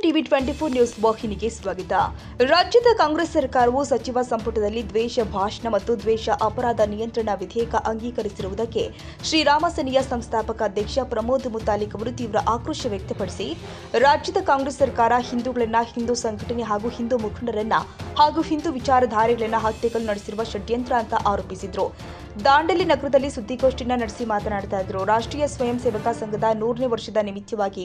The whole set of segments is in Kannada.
ಟಿವಿ 24 ನ್ಯೂಸ್ ವಾಹಿನಿಗೆ ಸ್ವಾಗತ. ರಾಜ್ಯದ ಕಾಂಗ್ರೆಸ್ ಸರ್ಕಾರವು ಸಚಿವ ಸಂಪುಟದಲ್ಲಿ ದ್ವೇಷ ಭಾಷಣ ಮತ್ತು ದ್ವೇಷ ಅಪರಾಧ ನಿಯಂತ್ರಣ ವಿಧೇಯಕ ಅಂಗೀಕರಿಸಿರುವುದಕ್ಕೆ ಶ್ರೀರಾಮ ಸೇನೆಯ ಸಂಸ್ಥಾಪಕ ಅಧ್ಯಕ್ಷ ಪ್ರಮೋದ್ ಮುತಾಲಿಕ್ ಅವರು ತೀವ್ರ ಆಕ್ರೋಶ ವ್ಯಕ್ತಪಡಿಸಿ, ರಾಜ್ಯದ ಕಾಂಗ್ರೆಸ್ ಸರ್ಕಾರ ಹಿಂದೂಗಳನ್ನ, ಹಿಂದೂ ಸಂಘಟನೆ ಹಾಗೂ ಹಿಂದೂ ಮುಖಂಡರನ್ನ ಹಾಗೂ ಹಿಂದೂ ವಿಚಾರಧಾರೆಗಳನ್ನ ಹತ್ಯೆಗಳು ನಡೆಸಿರುವ ಷಡ್ಯಂತ್ರ ಅಂತ ಆರೋಪಿಸಿದರು. ದಾಂಡೇಲಿ ನಗರದಲ್ಲಿ ಸುದ್ದಿಗೋಷ್ಠಿಯನ್ನು ನಡೆಸಿ ಮಾತನಾಡ್ತಾ ಇದ್ರು. ರಾಷ್ಟ್ರೀಯ ಸ್ವಯಂ ಸೇವಕ ಸಂಘದ 100ನೇ ವರ್ಷದ ನಿಮಿತ್ತವಾಗಿ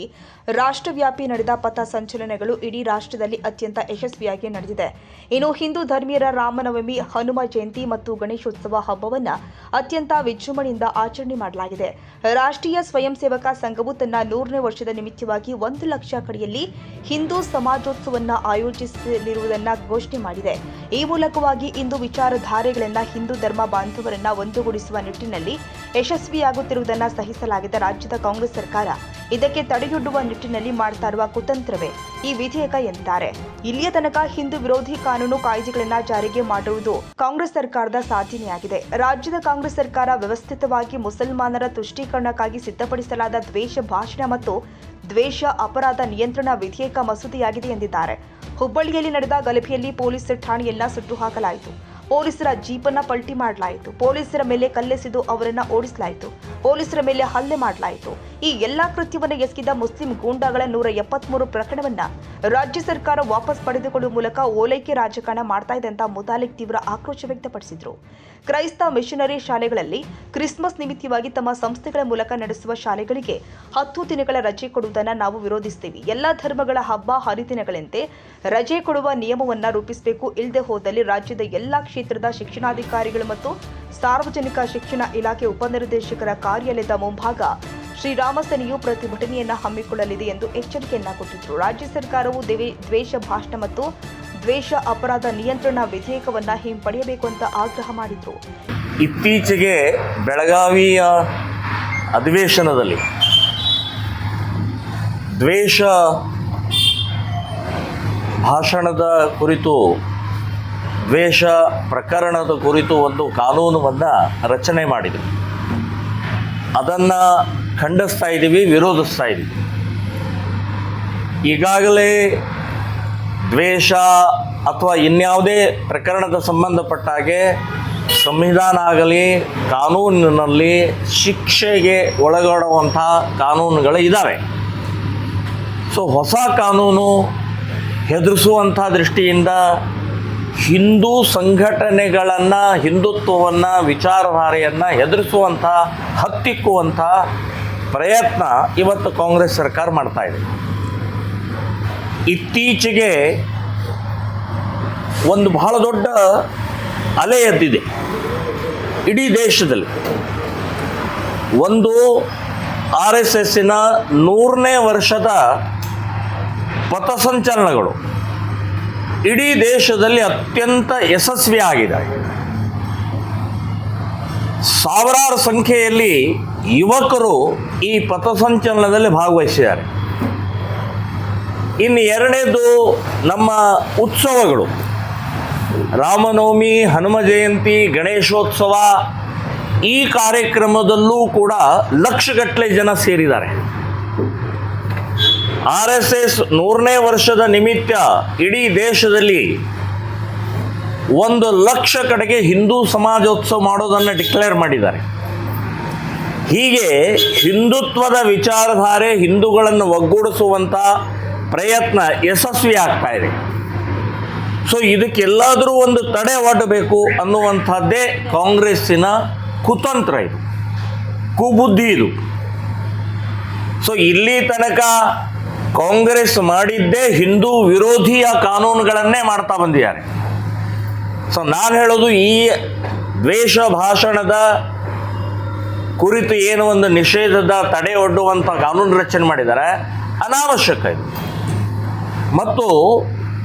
ರಾಷ್ಟ್ರವ್ಯಾಪಿ ನಡೆದ ಪಥ ಸಂಚಲನಗಳು ಇಡೀ ರಾಷ್ಟ್ರದಲ್ಲಿ ಅತ್ಯಂತ ಯಶಸ್ವಿಯಾಗಿ ನಡೆದಿದೆ. ಇನ್ನು ಹಿಂದೂ ಧರ್ಮೀಯರ ರಾಮನವಮಿ, ಹನುಮ ಜಯಂತಿ ಮತ್ತು ಗಣೇಶೋತ್ಸವ ಹಬ್ಬವನ್ನು ಅತ್ಯಂತ ವಿಜೃಂಭಣೆಯಿಂದ ಆಚರಣೆ ಮಾಡಲಾಗಿದೆ. ರಾಷ್ಟ್ರೀಯ ಸ್ವಯಂ ಸೇವಕ ಸಂಘವು ತನ್ನ 100ನೇ ವರ್ಷದ ನಿಮಿತ್ತವಾಗಿ 1 ಲಕ್ಷ ಕಡೆಯಲ್ಲಿ ಹಿಂದೂ ಸಮಾಜೋತ್ಸವವನ್ನು ಆಯೋಜಿಸಲಿರುವುದನ್ನು ಘೋಷಣೆ ಮಾಡಿದೆ. ಈ ಮೂಲಕವಾಗಿ ಇಂದು ವಿಚಾರಧಾರೆಗಳನ್ನ, ಹಿಂದೂ ಧರ್ಮ ಬಾಂಧವರನ್ನ ಒಂದುಗೂಡಿಸುವ ನಿಟ್ಟಿನಲ್ಲಿ ಯಶಸ್ವಿಯಾಗುತ್ತಿರುವುದನ್ನು ಸಹಿಸಲಾಗಿದೆ. ರಾಜ್ಯದ ಕಾಂಗ್ರೆಸ್ ಸರ್ಕಾರ ಇದಕ್ಕೆ ತಡೆಯೊಡ್ಡುವ ನಿಟ್ಟಿನಲ್ಲಿ ಮಾಡ್ತಾ ಇರುವ ಕುತಂತ್ರವೇ ಈ ವಿಧೇಯಕ ಎಂದಿದ್ದಾರೆ. ಇಲ್ಲಿಯ ತನಕ ಹಿಂದೂ ವಿರೋಧಿ ಕಾನೂನು ಕಾಯ್ದೆಗಳನ್ನು ಜಾರಿಗೆ ಮಾಡುವುದು ಕಾಂಗ್ರೆಸ್ ಸರ್ಕಾರದ ಸಾಧನೆಯಾಗಿದೆ. ರಾಜ್ಯದ ಕಾಂಗ್ರೆಸ್ ಸರ್ಕಾರ ವ್ಯವಸ್ಥಿತವಾಗಿ ಮುಸಲ್ಮಾನರ ತುಷ್ಟೀಕರಣಕ್ಕಾಗಿ ಸಿದ್ಧಪಡಿಸಲಾದ ದ್ವೇಷ ಭಾಷಣ ಮತ್ತು ದ್ವೇಷ ಅಪರಾಧ ನಿಯಂತ್ರಣ ವಿಧೇಯಕ ಮಸೂದೆಯಾಗಿದೆ ಎಂದಿದ್ದಾರೆ. ಹುಬ್ಬಳ್ಳಿಯಲ್ಲಿ ನಡೆದ ಗಲಭೆಯಲ್ಲಿ ಪೊಲೀಸ್ ಠಾಣೆಯನ್ನ ಸುಟ್ಟು ಹಾಕಲಾಯಿತು. ಪೊಲೀಸರ ಜೀಪನ್ನ ಪಲ್ಟಿ ಮಾಡಲಾಯಿತು. ಪೊಲೀಸರ ಮೇಲೆ ಕಲ್ಲೆಸೆದು ಅವರನ್ನ ಓಡಿಸಲಾಯಿತು. ಪೊಲೀಸರ ಮೇಲೆ ಹಲ್ಲೆ ಮಾಡಲಾಯಿತು. ಈ ಎಲ್ಲಾ ಕೃತ್ಯವನ್ನು ಎಸಗಿದ ಮುಸ್ಲಿಂ ಗೂಂಡಾಗಳ 173 ಪ್ರಕರಣವನ್ನ ರಾಜ್ಯ ಸರ್ಕಾರ ವಾಪಸ್ ಪಡೆದುಕೊಳ್ಳುವ ಮೂಲಕ ಓಲೈಕೆ ರಾಜಕಾರಣ ಮಾಡ್ತಾ ಇದೆ ಅಂತ ಮುತಾಲಿಕ್ ತೀವ್ರ ಆಕ್ರೋಶ ವ್ಯಕ್ತಪಡಿಸಿದರು. ಕ್ರೈಸ್ತ ಮಿಷನರಿ ಶಾಲೆಗಳಲ್ಲಿ ಕ್ರಿಸ್ಮಸ್ ನಿಮಿತ್ತವಾಗಿ ತಮ್ಮ ಸಂಸ್ಥೆಗಳ ಮೂಲಕ ನಡೆಸುವ ಶಾಲೆಗಳಿಗೆ 10 ದಿನಗಳ ರಜೆ ಕೊಡುವುದನ್ನು ನಾವು ವಿರೋಧಿಸುತ್ತೇವೆ. ಎಲ್ಲಾ ಧರ್ಮಗಳ ಹಬ್ಬ ಹರಿದಿನಗಳಂತೆ ರಜೆ ಕೊಡುವ ನಿಯಮವನ್ನ ರೂಪಿಸಬೇಕು. ಇಲ್ಲದೆ ಹೋದಲ್ಲಿ ರಾಜ್ಯದ ಎಲ್ಲಾ ಕ್ಷೇತ್ರದ ಶಿಕ್ಷಣಾಧಿಕಾರಿಗಳು ಮತ್ತು ಸಾರ್ವಜನಿಕ ಶಿಕ್ಷಣ ಇಲಾಖೆ ಉಪನಿರ್ದೇಶಕರ ಕಾರ್ಯಾಲಯದ ಮುಂಭಾಗ ಶ್ರೀರಾಮ ಸೇನೆಯು ಪ್ರತಿಭಟನೆಯನ್ನು ಹಮ್ಮಿಕೊಳ್ಳಲಿದೆ ಎಂದು ಎಚ್ಚರಿಕೆಯನ್ನ ಕೊಟ್ಟಿದ್ದರು. ರಾಜ್ಯ ಸರ್ಕಾರವು ದ್ವೇಷ ಭಾಷಣ ಮತ್ತು ದ್ವೇಷ ಅಪರಾಧ ನಿಯಂತ್ರಣ ವಿಧೇಯಕವನ್ನು ಹಿಂಪಡೆಯಬೇಕು ಅಂತ ಆಗ್ರಹ ಮಾಡಿದರು. ಇತ್ತೀಚೆಗೆ ಬೆಳಗಾವಿಯ ಅಧಿವೇಶನದಲ್ಲಿ ದ್ವೇಷ ಭಾಷಣದ ಕುರಿತು, ದ್ವೇಷ ಪ್ರಕರಣದ ಕುರಿತು ಒಂದು ಕಾನೂನನ್ನು ರಚನೆ ಮಾಡಿದರು. ಅದನ್ನು ಖಂಡಿಸ್ತಾ ಇದ್ದೀವಿ, ವಿರೋಧಿಸ್ತಾ ಇದ್ದೀವಿ. ಈಗಾಗಲೇ ದ್ವೇಷ ಅಥವಾ ಇನ್ಯಾವುದೇ ಪ್ರಕರಣದ ಸಂಬಂಧಪಟ್ಟ ಹಾಗೆ ಸಂವಿಧಾನ ಆಗಲಿ ಕಾನೂನಿನಲ್ಲಿ ಶಿಕ್ಷೆಗೆ ಒಳಗಾಡುವಂಥ ಕಾನೂನುಗಳು ಇದ್ದಾವೆ. ಸೊ ಹೊಸ ಕಾನೂನು ಹೆದರಿಸುವಂಥ ದೃಷ್ಟಿಯಿಂದ ಹಿಂದೂ ಸಂಘಟನೆಗಳನ್ನು, ಹಿಂದುತ್ವವನ್ನು, ವಿಚಾರಧಾರೆಯನ್ನು ಹೆದರಿಸುವಂಥ, ಹತ್ತಿಕ್ಕುವಂಥ ಪ್ರಯತ್ನ ಇವತ್ತು ಕಾಂಗ್ರೆಸ್ ಸರ್ಕಾರ ಮಾಡ್ತಾ ಇದೆ. ಇತ್ತೀಚೆಗೆ ಒಂದು ಬಹಳ ದೊಡ್ಡ ಅಲೆ ಎದ್ದಿದೆ ಇಡೀ ದೇಶದಲ್ಲಿ. ಒಂದು RSSನ 100ನೇ ವರ್ಷದ ಪಥಸಂಚಲನಗಳು ಇಡೀ ದೇಶದಲ್ಲಿ ಅತ್ಯಂತ ಯಶಸ್ವಿಯಾಗಿದೆ. ಸಾವಿರಾರು ಸಂಖ್ಯೆಯಲ್ಲಿ ಯುವಕರು ಈ ಪಥಸಂಚಲನದಲ್ಲಿ ಭಾಗವಹಿಸಿದ್ದಾರೆ. ಇನ್ನು ಎರಡನೇದು ನಮ್ಮ ಉತ್ಸವಗಳು, ರಾಮನವಮಿ, ಹನುಮ ಜಯಂತಿ, ಗಣೇಶೋತ್ಸವ. ಈ ಕಾರ್ಯಕ್ರಮದಲ್ಲೂ ಕೂಡ ಲಕ್ಷಗಟ್ಟಲೆ ಜನ ಸೇರಿದ್ದಾರೆ. RSS 100ನೇ ವರ್ಷದ ನಿಮಿತ್ತ ಇಡೀ ದೇಶದಲ್ಲಿ 1 ಲಕ್ಷ ಕಡೆಗೆ ಹಿಂದೂ ಸಮಾಜೋತ್ಸವ ಮಾಡೋದನ್ನು ಡಿಕ್ಲೇರ್ ಮಾಡಿದ್ದಾರೆ. ಹೀಗೆ ಹಿಂದುತ್ವದ ವಿಚಾರಧಾರೆ, ಹಿಂದೂಗಳನ್ನು ಒಗ್ಗೂಡಿಸುವಂಥ ಪ್ರಯತ್ನ ಯಶಸ್ವಿ ಆಗ್ತಾ ಇದೆ. ಸೊ ಇದಕ್ಕೆಲ್ಲಾದರೂ ಒಂದು ತಡೆ ಒಡ್ಡಬೇಕು ಅನ್ನುವಂಥದ್ದೇ ಕಾಂಗ್ರೆಸ್ಸಿನ ಕುತಂತ್ರ, ಇದು ಕುಬುದ್ಧಿ ಇದು. ಸೊ ಇಲ್ಲಿ ತನಕ ಕಾಂಗ್ರೆಸ್ ಮಾಡಿದ್ದೇ ಹಿಂದೂ ವಿರೋಧಿಯ ಕಾನೂನುಗಳನ್ನೇ ಮಾಡ್ತಾ ಬಂದಿದ್ದಾರೆ. ಸೊ ನಾನು ಹೇಳೋದು, ಈ ದ್ವೇಷ ಭಾಷಣದ ಕುರಿತು ಏನು ಒಂದು ನಿಷೇಧದ ತಡೆ ಒಡ್ಡುವಂಥ ಕಾನೂನು ರಚನೆ ಮಾಡಿದ್ದಾರೆ, ಅನಾವಶ್ಯಕ ಇದು. ಮತ್ತು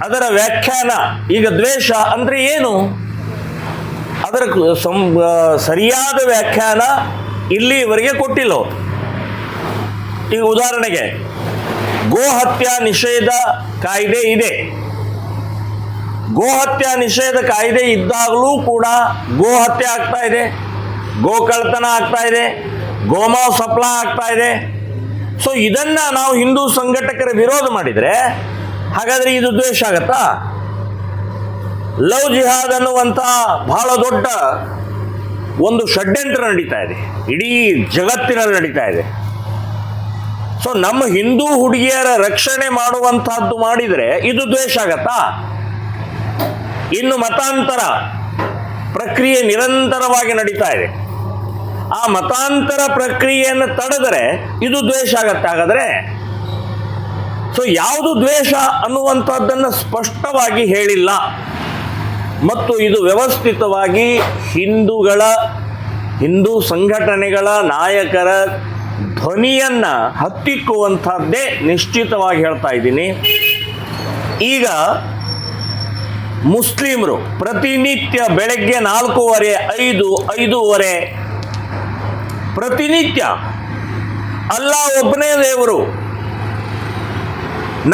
ಅದರ ವ್ಯಾಖ್ಯಾನ, ಈಗ ದ್ವೇಷ ಅಂದರೆ ಏನು, ಅದರ ಸರಿಯಾದ ವ್ಯಾಖ್ಯಾನ ಇಲ್ಲಿವರೆಗೆ ಕೊಟ್ಟಿಲ್ಲ. ಈಗ ಉದಾಹರಣೆಗೆ ಗೋಹತ್ಯಾ ನಿಷೇಧ ಕಾಯ್ದೆ ಇದೆ. ಗೋಹತ್ಯಾ ನಿಷೇಧ ಕಾಯ್ದೆ ಇದ್ದಾಗಲೂ ಕೂಡ ಗೋಹತ್ಯೆ ಆಗ್ತಾ ಇದೆ, ಗೋಕಳ್ತನ ಆಗ್ತಾ ಇದೆ, ಗೋಮಾಂಸ ಸಪ್ಲೈ ಆಗ್ತಾ ಇದೆ. ಸೊ ಇದನ್ನು ನಾವು ಹಿಂದೂ ಸಂಘಟಕರ ವಿರೋಧ ಮಾಡಿದರೆ ಹಾಗಾದ್ರೆ ಇದು ದ್ವೇಷ ಆಗತ್ತಾ? ಲವ್ ಜಿಹಾದ್ ಅನ್ನುವಂಥ ಬಹಳ ದೊಡ್ಡ ಒಂದು ಷಡ್ಯಂತ್ರ ನಡೀತಾ ಇದೆ, ಇಡೀ ಜಗತ್ತಿನಲ್ಲಿ ನಡೀತಾ ಇದೆ. ಸೊ ನಮ್ಮ ಹಿಂದೂ ಹುಡುಗಿಯರ ರಕ್ಷಣೆ ಮಾಡುವಂತಹದ್ದು ಮಾಡಿದರೆ ಇದು ದ್ವೇಷ ಆಗತ್ತಾ? ಇನ್ನು ಮತಾಂತರ ಪ್ರಕ್ರಿಯೆ ನಿರಂತರವಾಗಿ ನಡೀತಾ ಇದೆ. ಆ ಮತಾಂತರ ಪ್ರಕ್ರಿಯೆಯನ್ನು ತಡೆದರೆ ಇದು ದ್ವೇಷ ಆಗತ್ತೆ. ಹಾಗಾದ್ರೆ ಸೊ ಯಾವುದು ದ್ವೇಷ ಅನ್ನುವಂಥದ್ದನ್ನು ಸ್ಪಷ್ಟವಾಗಿ ಹೇಳಿಲ್ಲ. ಮತ್ತು ಇದು ವ್ಯವಸ್ಥಿತವಾಗಿ ಹಿಂದೂ ಸಂಘಟನೆಗಳ ನಾಯಕರ ಧ್ವನಿಯನ್ನ ಹತ್ತಿಕ್ಕುವಂಥದ್ದೇ ನಿಶ್ಚಿತವಾಗಿ ಹೇಳ್ತಾ ಇದ್ದೀನಿ. ಈಗ ಮುಸ್ಲಿಮರು ಪ್ರತಿನಿತ್ಯ ಬೆಳಗ್ಗೆ 4:30, 5:30 ಪ್ರತಿನಿತ್ಯ ಅಲ್ಲಾ ಒಬ್ಬನೇ ದೇವರು,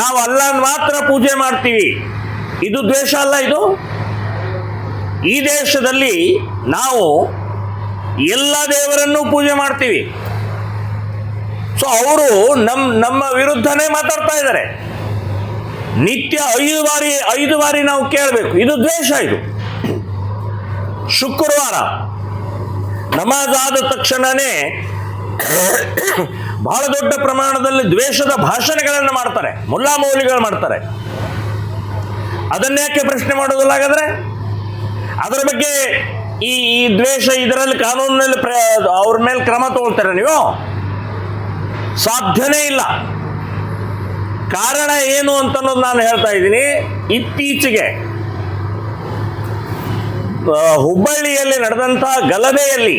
ನಾವು ಅಲ್ಲಾಹ್ ಮಾತ್ರ ಪೂಜೆ ಮಾಡ್ತೀವಿ. ಇದು ದ್ವೇಷ ಅಲ್ಲ. ಇದು ಈ ದೇಶದಲ್ಲಿ ನಾವು ಎಲ್ಲ ದೇವರನ್ನೂ ಪೂಜೆ ಮಾಡ್ತೀವಿ. ಸೊ ಅವರು ನಮ್ಮ ವಿರುದ್ಧನೇ ಮಾತಾಡ್ತಾ ಇದ್ದಾರೆ. ನಿತ್ಯ 5 ಬಾರಿ ನಾವು ಕೇಳಬೇಕು. ಇದು ದ್ವೇಷ. ಇದು ಶುಕ್ರವಾರ ನಮಾಜ್ ಆದ ತಕ್ಷಣನೇ ಬಹಳ ದೊಡ್ಡ ಪ್ರಮಾಣದಲ್ಲಿ ದ್ವೇಷದ ಭಾಷಣಗಳನ್ನು ಮಾಡ್ತಾರೆ, ಮುಲ್ಲಾ ಮೌಲಿಗಳು ಮಾಡ್ತಾರೆ. ಅದನ್ನ್ಯಾಕೆ ಪ್ರಶ್ನೆ ಮಾಡೋದಿಲ್ಲ? ಹಾಗಾದ್ರೆ ಅದರ ಬಗ್ಗೆ ಈ ದ್ವೇಷ ಇದರಲ್ಲಿ ಕಾನೂನಿನಲ್ಲಿ ಅವ್ರ ಮೇಲೆ ಕ್ರಮ ತಗೊಳ್ತಾರೆ ನೀವು? ಸಾಧ್ಯನೇ ಇಲ್ಲ. ಕಾರಣ ಏನು ಅಂತನ್ನೋದು ನಾನು ಹೇಳ್ತಾ ಇದ್ದೀನಿ. ಇತ್ತೀಚೆಗೆ ಹುಬ್ಬಳ್ಳಿಯಲ್ಲಿ ನಡೆದಂಥ ಗಲಭೆಯಲ್ಲಿ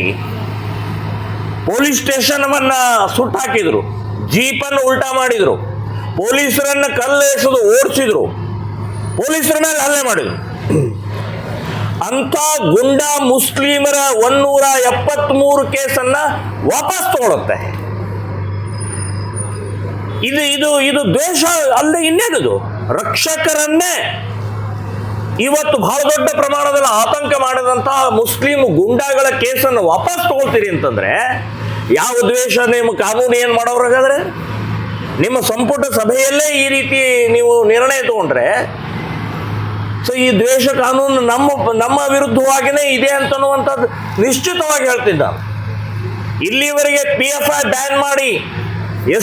ಪೊಲೀಸ್ ಸ್ಟೇಷನ್ ಸುಟ್ಟಾಕಿದ್ರು, ಜೀಪನ್ನು ಉಲ್ಟಾ ಮಾಡಿದ್ರು, ಪೊಲೀಸರನ್ನು ಕಲ್ಲೆಸೆದು ಓಡಿಸಿದ್ರು, ಪೊಲೀಸರ ಮೇಲೆ ಹಲ್ಲೆ ಮಾಡಿದ್ರು. ಅಂಥ ಗುಂಡಾ ಮುಸ್ಲಿಮರ 173 ಕೇಸನ್ನ ವಾಪಸ್ ತಗೊಳುತ್ತೆ. ಇದು ದ್ವೇಷ ಅಲ್ಲದೆ ಇನ್ನೇನದು? ರಕ್ಷಕರನ್ನೇ ಇವತ್ತು ಬಹಳ ದೊಡ್ಡ ಪ್ರಮಾಣದಲ್ಲಿ ಆತಂಕ ಮಾಡಿದಂತಹ ಮುಸ್ಲಿಂ ಗುಂಡಾಗಳ ಕೇಸನ್ನು ವಾಪಸ್ ತಗೊಳ್ತೀರಿ ಅಂತಂದ್ರೆ ಯಾವ ದ್ವೇಷ? ನಿಮ್ಮ ಕಾನೂನು ಏನು ಮಾಡೋರಾಗಾದ್ರೆ? ನಿಮ್ಮ ಸಂಪುಟ ಸಭೆಯಲ್ಲೇ ಈ ರೀತಿ ನೀವು ನಿರ್ಣಯ ತಗೊಂಡ್ರೆ ಸೊ ಈ ದ್ವೇಷ ಕಾನೂನು ನಮ್ಮ ವಿರುದ್ಧವಾಗಿಯೇ ಇದೆ ಅಂತನ್ನುವಂಥದ್ದು ನಿಶ್ಚಿತವಾಗಿ ಹೇಳ್ತಿದ್ದ. ಇಲ್ಲಿವರೆಗೆ PFI ಬ್ಯಾನ್ ಮಾಡಿ,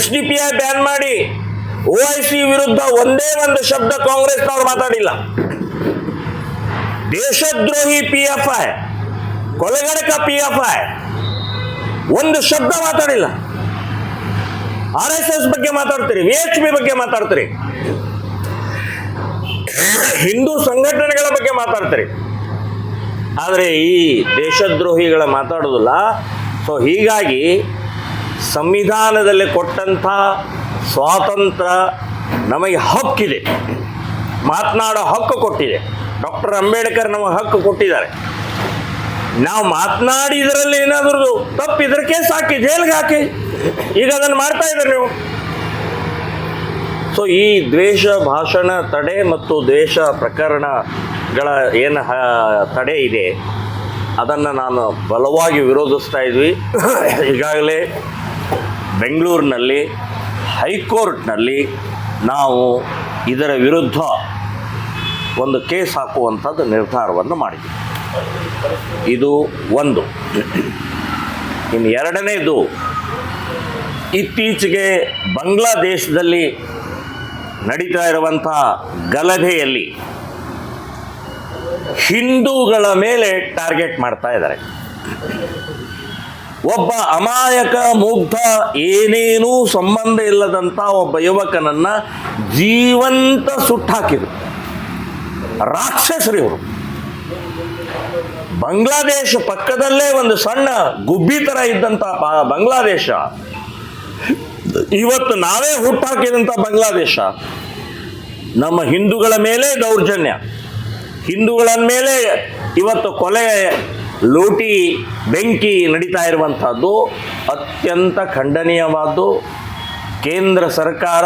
SDPI ಬ್ಯಾನ್ ಮಾಡಿ, OIC ವಿರುದ್ಧ ಒಂದೇ ಒಂದು ಶಬ್ದ ಕಾಂಗ್ರೆಸ್ನವ್ರು ಮಾತಾಡಿಲ್ಲ. ದೇಶದ್ರೋಹಿ PFI, ಕೊಲೆಗಡಕ PFI ಒಂದು ಶಬ್ದ ಮಾತಾಡಿಲ್ಲ. RSS ಬಗ್ಗೆ ಮಾತಾಡ್ತೀರಿ, VHP ಬಗ್ಗೆ ಮಾತಾಡ್ತೀರಿ, ಹಿಂದೂ ಸಂಘಟನೆಗಳ ಬಗ್ಗೆ ಮಾತಾಡ್ತೀರಿ, ಆದರೆ ಈ ದೇಶದ್ರೋಹಿಗಳ ಮಾತಾಡೋದಿಲ್ಲ. ಸೊ ಹೀಗಾಗಿ ಸಂವಿಧಾನದಲ್ಲಿ ಕೊಟ್ಟಂಥ ಸ್ವಾತಂತ್ರ್ಯ ನಮಗೆ ಹಕ್ಕಿದೆ, ಮಾತನಾಡೋ ಹಕ್ಕು ಕೊಟ್ಟಿದೆ. ಡಾಕ್ಟರ್ ಅಂಬೇಡ್ಕರ್ ನಮಗೆ ಹಕ್ಕು ಕೊಟ್ಟಿದ್ದಾರೆ. ನಾವು ಮಾತನಾಡಿದ್ರಲ್ಲಿ ಏನಾದರೂ ತಪ್ಪಿದ್ರೆ ಕೇಸ್ ಹಾಕಿ, ಜೈಲಿಗೆ ಹಾಕಿ. ಈಗ ಅದನ್ನು ಮಾಡ್ತಾ ಇದ್ದಾರೆ ನೀವು. ಸೊ ಈ ದ್ವೇಷ ಭಾಷಣ ತಡೆ ಮತ್ತು ದ್ವೇಷ ಪ್ರಕರಣಗಳ ಏನು ತಡೆ ಇದೆ ಅದನ್ನು ನಾನು ಬಲವಾಗಿ ವಿರೋಧಿಸ್ತಾ ಇದ್ವಿ. ಈಗಾಗಲೇ ಬೆಂಗಳೂರಿನಲ್ಲಿ ಹೈಕೋರ್ಟ್ನಲ್ಲಿ ನಾವು ಇದರ ವಿರುದ್ಧ ಒಂದು ಕೇಸ್ ಹಾಕುವಂಥದ್ದು ನಿರ್ಧಾರವನ್ನು ಮಾಡಿದ್ವಿ. ಇದು ಒಂದು. ಇನ್ನು ಎರಡನೇದು, ಇತ್ತೀಚೆಗೆ ಬಾಂಗ್ಲಾದೇಶದಲ್ಲಿ ನಡೀತಾ ಇರುವಂಥ ಗಲಭೆಯಲ್ಲಿ ಹಿಂದೂಗಳ ಮೇಲೆ ಟಾರ್ಗೆಟ್ ಮಾಡ್ತಾ ಇದ್ದಾರೆ. ಒಬ್ಬ ಅಮಾಯಕ ಮುಗ್ಧ ಏನೇನೂ ಸಂಬಂಧ ಇಲ್ಲದಂಥ ಒಬ್ಬ ಯುವಕನನ್ನು ಜೀವಂತ ಸುಟ್ಟಾಕಿದ್ರು. ರಾಕ್ಷಸರು ಇವರು. ಬಾಂಗ್ಲಾದೇಶ ಪಕ್ಕದಲ್ಲೇ ಒಂದು ಸಣ್ಣ ಗುಬ್ಬಿ ಥರ ಇದ್ದಂಥ ಬಾಂಗ್ಲಾದೇಶ ಇವತ್ತು ನಾವೇ ಹುಟ್ಟಾಕಿದಂಥ ಬಾಂಗ್ಲಾದೇಶ ನಮ್ಮ ಹಿಂದೂಗಳ ಮೇಲೆ ದೌರ್ಜನ್ಯ, ಹಿಂದೂಗಳ ಮೇಲೆ ಇವತ್ತು ಕೊಲೆ, ಲೂಟಿ, ಬೆಂಕಿ ನಡೀತಾ ಇರುವಂಥದ್ದು ಅತ್ಯಂತ ಖಂಡನೀಯವಾದ್ದು. ಕೇಂದ್ರ ಸರ್ಕಾರ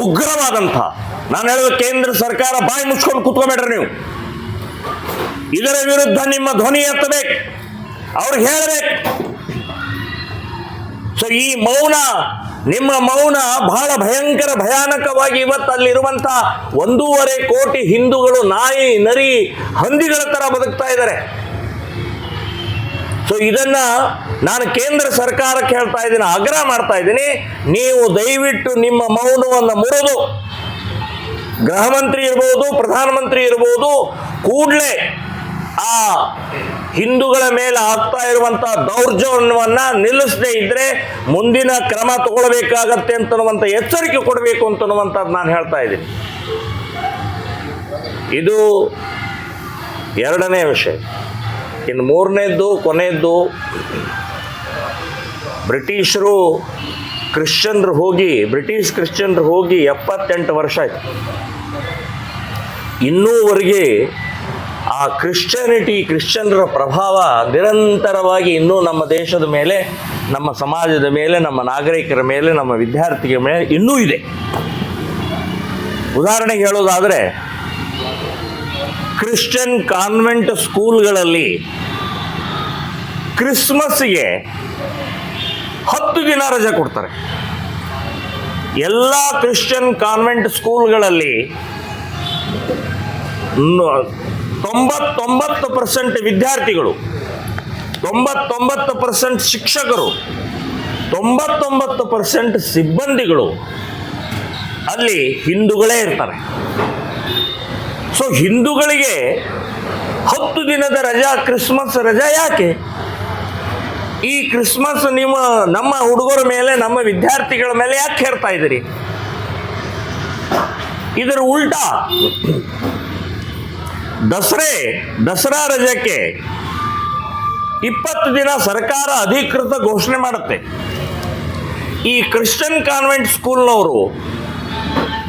ಉಗ್ರವಾದಂಥ, ನಾನು ಹೇಳೋದು ಕೇಂದ್ರ ಸರ್ಕಾರ ಬಾಯಿ ಮುಚ್ಕೊಂಡು ಕೂತ್ಕೊಬೇಡ್ರಿ ನೀವು. ಇದರ ವಿರುದ್ಧ ನಿಮ್ಮ ಧ್ವನಿ ಎತ್ತಬೇಕು, ಅವ್ರಿಗೆ ಹೇಳಬೇಕು. ಸೊ ಈ ಮೌನ ನಿಮ್ಮ ಮೌನ ಬಹಳ ಭಯಂಕರ ಭಯಾನಕವಾಗಿ ಇವತ್ತು ಅಲ್ಲಿರುವಂತ 1.5 ಕೋಟಿ ಹಿಂದೂಗಳು ನಾಯಿ ನರಿ ಹಂದಿಗಳ ತರ ಬದುಕ್ತಾ ಇದ್ದಾರೆ. ಸೊ ಇದನ್ನ ನಾನು ಕೇಂದ್ರ ಸರ್ಕಾರಕ್ಕೆ ಹೇಳ್ತಾ ಇದ್ದೀನಿ, ಆಗ್ರಹ ಮಾಡ್ತಾ ಇದ್ದೀನಿ, ನೀವು ದಯವಿಟ್ಟು ನಿಮ್ಮ ಮೌನವನ್ನು ಮುರಿದು ಗೃಹ ಮಂತ್ರಿ ಇರ್ಬೋದು, ಪ್ರಧಾನಮಂತ್ರಿ ಇರ್ಬೋದು, ಕೂಡಲೇ ಆ ಹಿಂದೂಗಳ ಮೇಲೆ ಆಗ್ತಾ ಇರುವಂತಹ ದೌರ್ಜನ್ಯವನ್ನ ನಿಲ್ಲಿಸದೇ ಇದ್ರೆ ಮುಂದಿನ ಕ್ರಮ ತಗೊಳ್ಬೇಕಾಗತ್ತೆ ಅಂತನ್ನುವಂಥ ಎಚ್ಚರಿಕೆ ಕೊಡಬೇಕು ಅಂತನ್ನುವಂಥದ್ದು ನಾನು ಹೇಳ್ತಾ ಇದ್ದೀನಿ. ಇದು ಎರಡನೇ ವಿಷಯ. ಇನ್ನು ಮೂರನೇದ್ದು ಕೊನೆಯದ್ದು, ಬ್ರಿಟಿಷ್ ಕ್ರಿಶ್ಚಿಯನ್ರು ಹೋಗಿ 78 ವರ್ಷ ಆಯ್ತು. ಇನ್ನೂವರೆಗೆ ಆ ಕ್ರಿಶ್ಚಿಯನ್ನರ ಪ್ರಭಾವ ನಿರಂತರವಾಗಿ ಇನ್ನೂ ನಮ್ಮ ದೇಶದ ಮೇಲೆ, ನಮ್ಮ ಸಮಾಜದ ಮೇಲೆ, ನಮ್ಮ ನಾಗರಿಕರ ಮೇಲೆ, ನಮ್ಮ ವಿದ್ಯಾರ್ಥಿಗಳ ಮೇಲೆ ಇನ್ನೂ ಇದೆ. ಉದಾಹರಣೆಗೆ ಹೇಳೋದಾದರೆ, ಕ್ರಿಶ್ಚಿಯನ್ ಕಾನ್ವೆಂಟ್ ಸ್ಕೂಲ್ಗಳಲ್ಲಿ ಕ್ರಿಸ್ಮಸ್ಗೆ 10 ದಿನ ರಜೆ ಕೊಡ್ತಾರೆ. ಎಲ್ಲ ಕ್ರಿಶ್ಚಿಯನ್ ಕಾನ್ವೆಂಟ್ ಸ್ಕೂಲ್ಗಳಲ್ಲಿ 99% ವಿದ್ಯಾರ್ಥಿಗಳು, 99% ಶಿಕ್ಷಕರು, 99% ಸಿಬ್ಬಂದಿಗಳು ಅಲ್ಲಿ ಹಿಂದೂಗಳೇ ಇರ್ತಾರೆ. ಸೊ ಹಿಂದೂಗಳಿಗೆ 10 ದಿನದ ರಜಾ, ಕ್ರಿಸ್ಮಸ್ ರಜಾ ಯಾಕೆ? ಈ ಕ್ರಿಸ್ಮಸ್ ನೀವು ನಮ್ಮ ಹುಡುಗರ ಮೇಲೆ, ನಮ್ಮ ವಿದ್ಯಾರ್ಥಿಗಳ ಮೇಲೆ ಯಾಕೆ ಹೇರ್ತಾ ಇದ್ದೀರಿ? ಇದರ ಉಲ್ಟಾ ದಸರಾ ರಜಕ್ಕೆ 20 ದಿನ ಸರ್ಕಾರ ಅಧಿಕೃತ ಘೋಷಣೆ ಮಾಡುತ್ತೆ. ಈ ಕ್ರಿಶ್ಚಿಯನ್ ಕಾನ್ವೆಂಟ್ ಸ್ಕೂಲ್ನವರು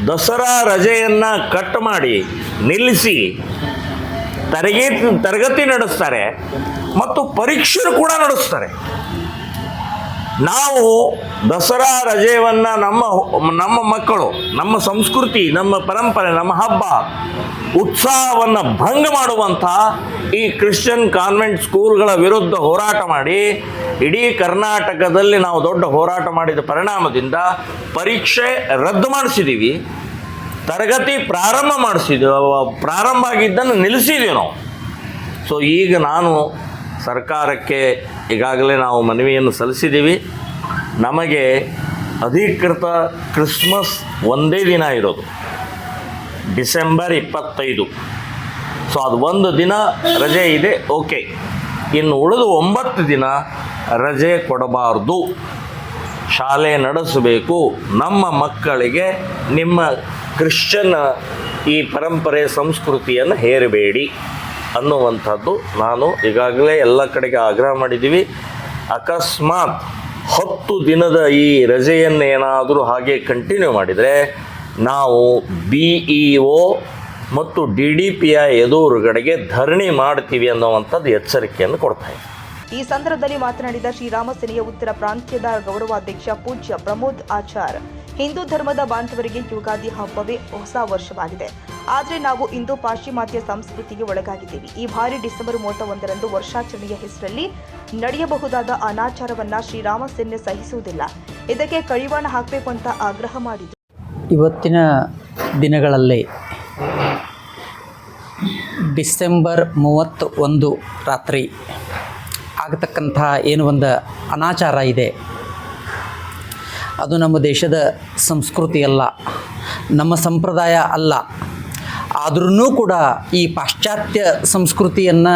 ದಸರಾ ರಜೆಯನ್ನ ಕಟ್ ಮಾಡಿ ನಿಲ್ಲಿಸಿ ತರಗತಿ ನಡೆಸ್ತಾರೆ ಮತ್ತು ಪರೀಕ್ಷೆ ಕೂಡ ನಡೆಸ್ತಾರೆ. ನಾವು ದಸರಾ ರಜೆಯನ್ನ ನಮ್ಮ ಮಕ್ಕಳು, ನಮ್ಮ ಸಂಸ್ಕೃತಿ, ನಮ್ಮ ಪರಂಪರೆ, ನಮ್ಮ ಹಬ್ಬ ಉತ್ಸಾಹವನ್ನು ಭಂಗ ಮಾಡುವಂಥ ಈ ಕ್ರಿಶ್ಚಿಯನ್ ಕಾನ್ವೆಂಟ್ ಸ್ಕೂಲ್ಗಳ ವಿರುದ್ಧ ಹೋರಾಟ ಮಾಡಿ ಇಡೀ ಕರ್ನಾಟಕದಲ್ಲಿ ನಾವು ದೊಡ್ಡ ಹೋರಾಟ ಮಾಡಿದ ಪರಿಣಾಮದಿಂದ ಪರೀಕ್ಷೆ ರದ್ದು ಮಾಡಿಸಿದ್ದೀವಿ, ತರಗತಿ ಪ್ರಾರಂಭ ಆಗಿದ್ದನ್ನು ನಿಲ್ಲಿಸಿದ್ದೀವಿ ನಾವು. ಸೊ ಈಗ ನಾನು ಸರ್ಕಾರಕ್ಕೆ ಈಗಾಗಲೇ ನಾವು ಮನವಿಯನ್ನು ಸಲ್ಲಿಸಿದ್ದೀವಿ. ನಮಗೆ ಅಧಿಕೃತ ಕ್ರಿಸ್ಮಸ್ ಒಂದೇ ದಿನ ಇರೋದು, ಡಿಸೆಂಬರ್ 25. ಸೊ ಅದು 1 ದಿನ ರಜೆ ಇದೆ, ಓಕೆ. ಇನ್ನು ಉಳಿದು 9 ದಿನ ರಜೆ ಕೊಡಬಾರ್ದು, ಶಾಲೆ ನಡೆಸಬೇಕು. ನಮ್ಮ ಮಕ್ಕಳಿಗೆ ನಿಮ್ಮ ಕ್ರಿಶ್ಚಿಯನ್ ಈ ಪರಂಪರೆ ಸಂಸ್ಕೃತಿಯನ್ನು ಹೇರಬೇಡಿ ಅನ್ನುವಂಥದ್ದು ನಾನು ಈಗಾಗಲೇ ಎಲ್ಲ ಕಡೆಗೆ ಆಗ್ರಹ ಮಾಡಿದ್ದೀವಿ. ಅಕಸ್ಮಾತ್ 10 ದಿನದ ಈ ರಜೆಯನ್ನು ಏನಾದರೂ ಹಾಗೆ ಕಂಟಿನ್ಯೂ ಮಾಡಿದರೆ ನಾವು BEO ಮತ್ತು DDPI ಎದುರುಗಡೆಗೆ ಧರಣಿ ಮಾಡ್ತೀವಿ ಅನ್ನುವಂಥದ್ದು ಎಚ್ಚರಿಕೆಯನ್ನು ಕೊಡ್ತಾ ಇದೆ. ಈ ಸಂದರ್ಭದಲ್ಲಿ ಮಾತನಾಡಿದ ಶ್ರೀರಾಮ ಸೇನೆಯ ಉತ್ತರ ಪ್ರಾಂತ್ಯದ ಗೌರವಾಧ್ಯಕ್ಷ ಪೂಜ್ಯ ಪ್ರಮೋದ್ ಆಚಾರ್, ಹಿಂದೂ ಧರ್ಮದ ಬಾಂಧವರಿಗೆ ಯುಗಾದಿ ಹಬ್ಬವೇ ಹೊಸ ವರ್ಷವಾಗಿದೆ. ಆದರೆ ನಾವು ಇಂದು ಪಾಶ್ಚಿಮಾತ್ಯ ಸಂಸ್ಕೃತಿಗೆ ಒಳಗಾಗಿದ್ದೀವಿ. ಈ ಬಾರಿ ಡಿಸೆಂಬರ್ 31ರಂದು ವರ್ಷಾಚರಣೆಯ ಹೆಸರಲ್ಲಿ ನಡೆಯಬಹುದಾದ ಅನಾಚಾರವನ್ನ ಶ್ರೀರಾಮ ಸೇನೆ ಸಹಿಸುವುದಿಲ್ಲ. ಇದಕ್ಕೆ ಕಡಿವಾಣ ಹಾಕಬೇಕು ಅಂತ ಆಗ್ರಹ ಮಾಡಿದರು. ಇವತ್ತಿನ ದಿನಗಳಲ್ಲಿ ಡಿಸೆಂಬರ್ 31 ರಾತ್ರಿ ಆಗತಕ್ಕಂಥ ಏನು ಒಂದು ಅನಾಚಾರ ಇದೆ, ಅದು ನಮ್ಮ ದೇಶದ ಸಂಸ್ಕೃತಿ ಅಲ್ಲ, ನಮ್ಮ ಸಂಪ್ರದಾಯ ಅಲ್ಲ. ಆದ್ರೂ ಕೂಡ ಈ ಪಾಶ್ಚಾತ್ಯ ಸಂಸ್ಕೃತಿಯನ್ನು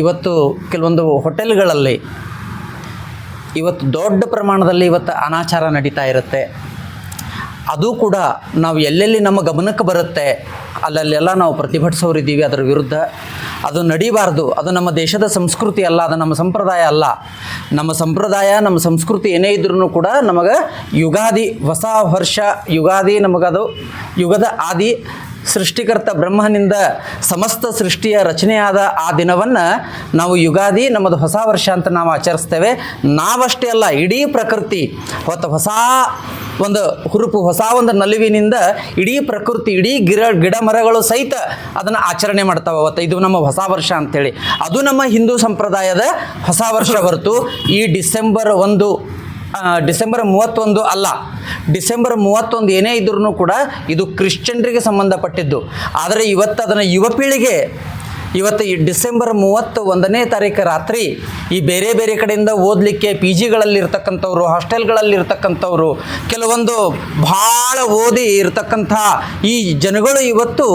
ಇವತ್ತು ಕೆಲವೊಂದು ಹೋಟೆಲ್ಗಳಲ್ಲಿ ಇವತ್ತು ದೊಡ್ಡ ಪ್ರಮಾಣದಲ್ಲಿ ಇವತ್ತು ಅನಾಚಾರ ನಡೀತಾ ಇರುತ್ತೆ. ಅದು ಕೂಡ ನಾವು ಎಲ್ಲೆಲ್ಲಿ ನಮ್ಮ ಗಮನಕ್ಕೆ ಬರುತ್ತೆ ಅಲ್ಲಲ್ಲೆಲ್ಲ ನಾವು ಪ್ರತಿಭಟಿಸೋರಿದ್ದೀವಿ ಅದರ ವಿರುದ್ಧ. ಅದು ನಡೀಬಾರ್ದು. ಅದು ನಮ್ಮ ದೇಶದ ಸಂಸ್ಕೃತಿ ಅಲ್ಲ, ಅದು ನಮ್ಮ ಸಂಪ್ರದಾಯ ಅಲ್ಲ. ನಮ್ಮ ಸಂಪ್ರದಾಯ, ನಮ್ಮ ಸಂಸ್ಕೃತಿ ಏನೇ ಇದ್ರೂ ಕೂಡ ನಮಗೆ ಯುಗಾದಿ, ಹೊಸ ವರ್ಷ ಯುಗಾದಿ, ನಮಗದು ಯುಗದ ಆದಿ, ಸೃಷ್ಟಿಕರ್ತ ಬ್ರಹ್ಮನಿಂದ ಸಮಸ್ತ ಸೃಷ್ಟಿಯ ರಚನೆಯಾದ ಆ ದಿನವನ್ನು ನಾವು ಯುಗಾದಿ, ನಮ್ಮದು ಹೊಸ ವರ್ಷ ಅಂತ ನಾವು ಆಚರಿಸ್ತೇವೆ. ನಾವಷ್ಟೇ ಅಲ್ಲ, ಇಡೀ ಪ್ರಕೃತಿ ಹೊತ್ತು ಹೊಸ ಒಂದು ಹುರುಪು, ಹೊಸ ಒಂದು ನಲಿವಿನಿಂದ ಇಡೀ ಪ್ರಕೃತಿ, ಇಡೀ ಗಿಡ ಮರಗಳು ಸಹಿತ ಅದನ್ನು ಆಚರಣೆ ಮಾಡ್ತಾವೆ. ಅವತ್ತು ಇದು ನಮ್ಮ ಹೊಸ ವರ್ಷ ಅಂಥೇಳಿ, ಅದು ನಮ್ಮ ಹಿಂದೂ ಸಂಪ್ರದಾಯದ ಹೊಸ ವರ್ಷ ಹೊರತು ಈ ಡಿಸೆಂಬರ್ 1 ಡಿಸೆಂಬರ್ 31 ಅಲ್ಲ. ಡಿಸೆಂಬರ್ 31 ಏನೇ ಇದ್ರೂ ಕೂಡ ಇದು ಕ್ರಿಶ್ಚಿಯನ್ರಿಗೆ ಸಂಬಂಧಪಟ್ಟಿದ್ದು. ಆದರೆ ಇವತ್ತು ಅದನ್ನು ಯುವ ಪೀಳಿಗೆ ಇವತ್ತು ಈ ಡಿಸೆಂಬರ್ 31ನೇ ತಾರೀಕು ರಾತ್ರಿ ಈ ಬೇರೆ ಬೇರೆ ಕಡೆಯಿಂದ ಓದಲಿಕ್ಕೆ ಪಿ ಜಿಗಳಲ್ಲಿರ್ತಕ್ಕಂಥವ್ರು, ಹಾಸ್ಟೆಲ್ಗಳಲ್ಲಿರ್ತಕ್ಕಂಥವ್ರು, ಕೆಲವೊಂದು ಭಾಳ ಓದಿ ಇರತಕ್ಕಂಥ ಈ ಜನಗಳು ಇವತ್ತು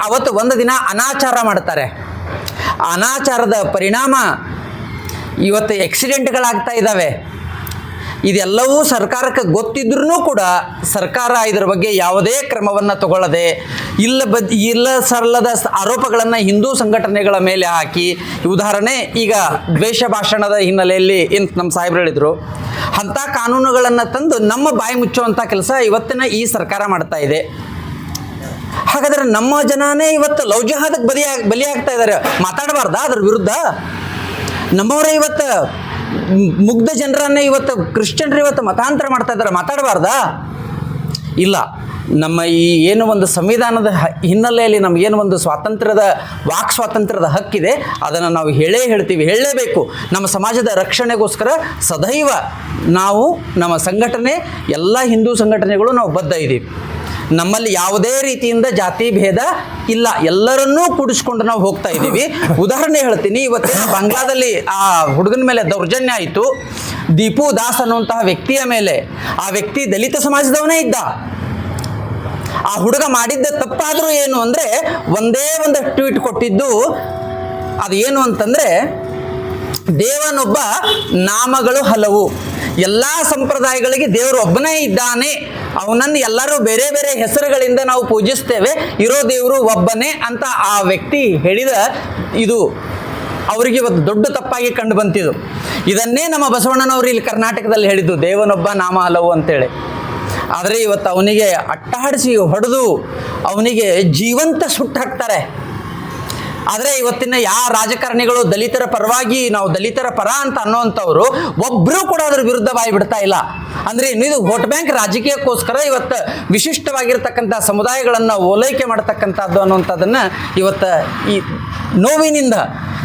ಅವತ್ತು ಒಂದು ದಿನ ಅನಾಚಾರ ಮಾಡ್ತಾರೆ. ಅನಾಚಾರದ ಪರಿಣಾಮ ಇವತ್ತು ಆಕ್ಸಿಡೆಂಟ್ಗಳಾಗ್ತಾ ಇದ್ದಾವೆ. ಇದೆಲ್ಲವೂ ಸರ್ಕಾರಕ್ಕೆ ಗೊತ್ತಿದ್ರೂ ಕೂಡ ಸರ್ಕಾರ ಇದರ ಬಗ್ಗೆ ಯಾವುದೇ ಕ್ರಮವನ್ನು ತಗೊಳ್ಳದೆ ಇಲ್ಲ ಸಲ್ಲದ ಆರೋಪಗಳನ್ನು ಹಿಂದೂ ಸಂಘಟನೆಗಳ ಮೇಲೆ ಹಾಕಿ, ಉದಾಹರಣೆ ಈಗ ದ್ವೇಷ ಭಾಷಣದ ಹಿನ್ನೆಲೆಯಲ್ಲಿ ನಮ್ಮ ಸಾಹೇಬ್ರು ಹೇಳಿದರು, ಅಂಥ ಕಾನೂನುಗಳನ್ನು ತಂದು ನಮ್ಮ ಬಾಯಿ ಮುಚ್ಚುವಂಥ ಕೆಲಸ ಇವತ್ತಿನ ಈ ಸರ್ಕಾರ ಮಾಡ್ತಾ ಇದೆ. ಹಾಗಾದರೆ ನಮ್ಮ ಜನನೇ ಇವತ್ತು ಲವ್ ಜಿಹಾದಕ್ಕೆ ಬಲಿಯಾಗ್ತಾ ಇದ್ದಾರೆ. ಮಾತಾಡಬಾರ್ದಾ ಅದ್ರ ವಿರುದ್ಧ? ನಮ್ಮವರೇ ಇವತ್ತು ಮುಗ್ಧ ಜನರನ್ನೇ ಇವತ್ತು ಕ್ರಿಶ್ಚಿಯನ್ರು ಇವತ್ತು ಮತಾಂತರ ಮಾಡ್ತಾ ಇದ್ದಾರೆ. ಮಾತಾಡಬಾರ್ದಾ? ಇಲ್ಲ. ನಮ್ಮ ಈ ಏನು ಒಂದು ಸಂವಿಧಾನದ ಹಿನ್ನೆಲೆಯಲ್ಲಿ ನಮಗೇನು ಒಂದು ವಾಕ್ ಸ್ವಾತಂತ್ರ್ಯದ ಹಕ್ಕಿದೆ, ಅದನ್ನು ನಾವು ಹೇಳಲೇಬೇಕು. ನಮ್ಮ ಸಮಾಜದ ರಕ್ಷಣೆಗೋಸ್ಕರ ಸದೈವ ನಾವು ನಮ್ಮ ಸಂಘಟನೆ ಎಲ್ಲ ಹಿಂದೂ ಸಂಘಟನೆಗಳು ನಾವು ಬದ್ಧ ಇದ್ದೀವಿ. ನಮ್ಮಲ್ಲಿ ಯಾವುದೇ ರೀತಿಯಿಂದ ಜಾತಿ ಭೇದ ಇಲ್ಲ, ಎಲ್ಲರನ್ನೂ ಕೂಡಿಸ್ಕೊಂಡು ನಾವು ಹೋಗ್ತಾ ಇದ್ದೀವಿ. ಉದಾಹರಣೆ ಹೇಳ್ತೀನಿ, ಇವತ್ತಿನ ಬಾಂಗ್ಲಾದಲ್ಲಿ ಆ ಹುಡುಗನ ಮೇಲೆ ದೌರ್ಜನ್ಯ ಆಯಿತು. ದೀಪು ದಾಸ್ ಅನ್ನುವಂತಹ ವ್ಯಕ್ತಿಯ ಮೇಲೆ, ಆ ವ್ಯಕ್ತಿ ದಲಿತ ಸಮಾಜದವನೇ ಇದ್ದ. ಆ ಹುಡುಗ ಮಾಡಿದ್ದ ತಪ್ಪಾದರೂ ಏನು ಅಂದರೆ ಒಂದೇ ಒಂದು ಟ್ವೀಟ್ ಕೊಟ್ಟಿದ್ದು, ಅದು ಏನು ಅಂತಂದರೆ, ದೇವನೊಬ್ಬ ನಾಮಗಳು ಹಲವು, ಎಲ್ಲ ಸಂಪ್ರದಾಯಗಳಿಗೆ ದೇವರು ಒಬ್ಬನೇ ಇದ್ದಾನೆ, ಅವನನ್ನು ಎಲ್ಲರೂ ಬೇರೆ ಬೇರೆ ಹೆಸರುಗಳಿಂದ ನಾವು ಪೂಜಿಸ್ತೇವೆ, ಇರೋ ದೇವರು ಒಬ್ಬನೇ ಅಂತ ಆ ವ್ಯಕ್ತಿ ಹೇಳಿದ ಇದು ಅವರಿಗೆ ಇವತ್ತು ದೊಡ್ಡ ತಪ್ಪಾಗಿ ಕಂಡು ಬಂತಿದ್ದು. ಇದನ್ನೇ ನಮ್ಮ ಬಸವಣ್ಣನವರು ಇಲ್ಲಿ ಕರ್ನಾಟಕದಲ್ಲಿ ಹೇಳಿದ್ದು, ದೇವನೊಬ್ಬ ನಾಮ ಹಲವು ಅಂತೇಳಿ. ಆದರೆ ಇವತ್ತು ಅವನಿಗೆ ಅಟ್ಟಾಡಿಸಿ ಹೊಡೆದು ಅವನಿಗೆ ಜೀವಂತ ಸುಟ್ಟು ಹಾಕ್ತಾರೆ. ಆದರೆ ಇವತ್ತಿನ ರಾಜಕಾರಣಿಗಳು ದಲಿತರ ಪರವಾಗಿ, ನಾವು ದಲಿತರ ಪರ ಅಂತ ಅನ್ನೋವಂಥವ್ರು ಒಬ್ಬರೂ ಕೂಡ ಅದ್ರ ವಿರುದ್ಧ ಬಾಯಿ ಬಿಡ್ತಾ ಇಲ್ಲ. ಅಂದರೆ ಇದು ವೋಟ್ ಬ್ಯಾಂಕ್ ರಾಜಕೀಯಕ್ಕೋಸ್ಕರ ಇವತ್ತು ವಿಶಿಷ್ಟವಾಗಿರ್ತಕ್ಕಂಥ ಸಮುದಾಯಗಳನ್ನು ಓಲೈಕೆ ಮಾಡ್ತಕ್ಕಂಥದ್ದು ಅನ್ನುವಂಥದ್ದನ್ನು ಇವತ್ತು ಈ ನೋವಿನಿಂದ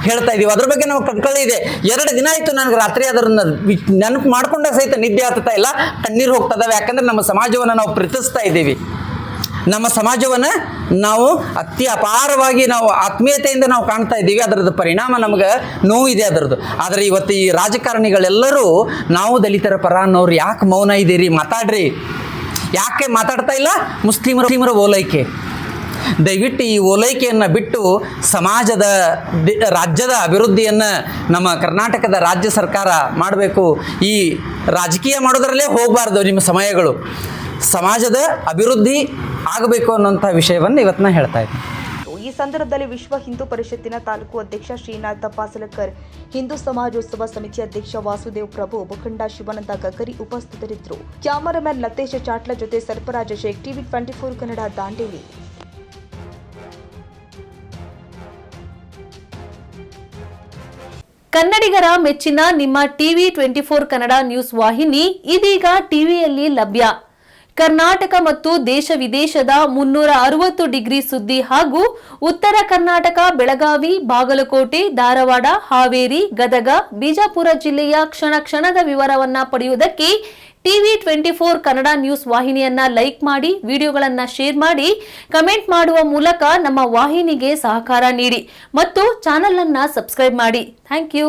ಹೇಳ್ತಾ ಇದ್ದೀವಿ. ಅದ್ರ ಬಗ್ಗೆ ನಾವು ಕಣ್ಕಳಿ ಇದೆ. 2 ದಿನ ಆಯಿತು ನನಗೆ ರಾತ್ರಿ ಅದನ್ನು ನೆನಪು ಮಾಡ್ಕೊಂಡಾಗ ಸಹಿತ ನಿದ್ದೆ ಆಗ್ತಾ ಇಲ್ಲ, ಕಣ್ಣೀರು ಹೋಗ್ತದವೆ. ಯಾಕಂದರೆ ನಮ್ಮ ಸಮಾಜವನ್ನು ನಾವು ಪ್ರೀತಿಸ್ತಾ ಇದ್ದೀವಿ. ನಮ್ಮ ಸಮಾಜವನ್ನು ನಾವು ಅತಿ ಅಪಾರವಾಗಿ ನಾವು ಆತ್ಮೀಯತೆಯಿಂದ ನಾವು ಕಾಣ್ತಾ ಇದ್ದೀವಿ. ಅದರದ್ದು ಪರಿಣಾಮ ನಮಗೆ ನೋವಿದೆ ಅದರದ್ದು. ಆದರೆ ಇವತ್ತು ಈ ರಾಜಕಾರಣಿಗಳೆಲ್ಲರೂ ನಾವು ದಲಿತರ ಪರ ಅನ್ನೋರು ಯಾಕೆ ಮೌನ ಇದ್ದೀರಿ? ಮಾತಾಡ್ರಿ. ಯಾಕೆ ಮಾತಾಡ್ತಾ ಇಲ್ಲ? ಮುಸ್ಲಿಮರ ಓಲೈಕೆ. ದಯವಿಟ್ಟು ಈ ಓಲೈಕೆಯನ್ನು ಬಿಟ್ಟು ರಾಜ್ಯದ ಅಭಿವೃದ್ಧಿಯನ್ನು ನಮ್ಮ ಕರ್ನಾಟಕದ ರಾಜ್ಯ ಸರ್ಕಾರ ಮಾಡಬೇಕು. ಈ ರಾಜಕೀಯ ಮಾಡೋದರಲ್ಲೇ ಹೋಗಬಾರ್ದು ನಿಮ್ಮ ಸಮಯಗಳು. ಸಮಾಜದ ಅಭಿವೃದ್ಧಿ ಆಗಬೇಕು ಅನ್ನೋಂಥ ವಿಷಯವನ್ನು ಇವತ್ತು ಹೇಳ್ತಾ ಇದ್ದೀನಿ. ಈ ಸಂದರ್ಭದಲ್ಲಿ ವಿಶ್ವ ಹಿಂದೂ ಪರಿಷತ್ತಿನ ತಾಲೂಕು ಅಧ್ಯಕ್ಷ ಶ್ರೀನಾಥ ಪಾಸಲಕರ್, ಹಿಂದೂ ಸಮಾಜೋತ್ಸವ ಸಮಿತಿ ಅಧ್ಯಕ್ಷ ವಾಸುದೇವ್ ಪ್ರಭು, ಮುಖಂಡ ಶಿವಾನಂದ ಗಗರಿ ಉಪಸ್ಥಿತರಿದ್ದರು. ಕ್ಯಾಮರಾಮನ್ ಲತೇಶ್ ಚಾಟ್ಲ ಜೊತೆ ಸರ್ಪರಾಜ ಶೇಖ್, ಟಿವಿ 24 ಕನ್ನಡ, ದಾಂಡೇಲಿ. ಕನ್ನಡಿಗರ ಮೆಚ್ಚಿನ ನಿಮ್ಮ ಟಿವಿ 24 ಕನ್ನಡ ನ್ಯೂಸ್ ವಾಹಿನಿ ಇದೀಗ ಟಿವಿಯಲ್ಲಿ ಲಭ್ಯ. ಕರ್ನಾಟಕ ಮತ್ತು ದೇಶ ವಿದೇಶದ 360 ಡಿಗ್ರಿ ಸುದ್ದಿ ಹಾಗೂ ಉತ್ತರ ಕರ್ನಾಟಕ, ಬೆಳಗಾವಿ, ಬಾಗಲಕೋಟೆ, ಧಾರವಾಡ, ಹಾವೇರಿ, ಗದಗ, ಬಿಜಾಪುರ ಜಿಲ್ಲೆಯ ಕ್ಷಣ ಕ್ಷಣದ ವಿವರವನ್ನ ಪಡೆಯುವುದಕ್ಕೆ ಟಿವಿ 24 ಕನ್ನಡ ನ್ಯೂಸ್ ವಾಹಿನಿಯನ್ನ ಲೈಕ್ ಮಾಡಿ, ವಿಡಿಯೋಗಳನ್ನ ಶೇರ್ ಮಾಡಿ, ಕಮೆಂಟ್ ಮಾಡುವ ಮೂಲಕ ನಮ್ಮ ವಾಹಿನಿಗೆ ಸಹಕಾರ ನೀಡಿ ಮತ್ತು ಚಾನೆಲ್ ಅನ್ನ ಸಬ್ಸ್ಕ್ರೈಬ್ ಮಾಡಿ. Thank you.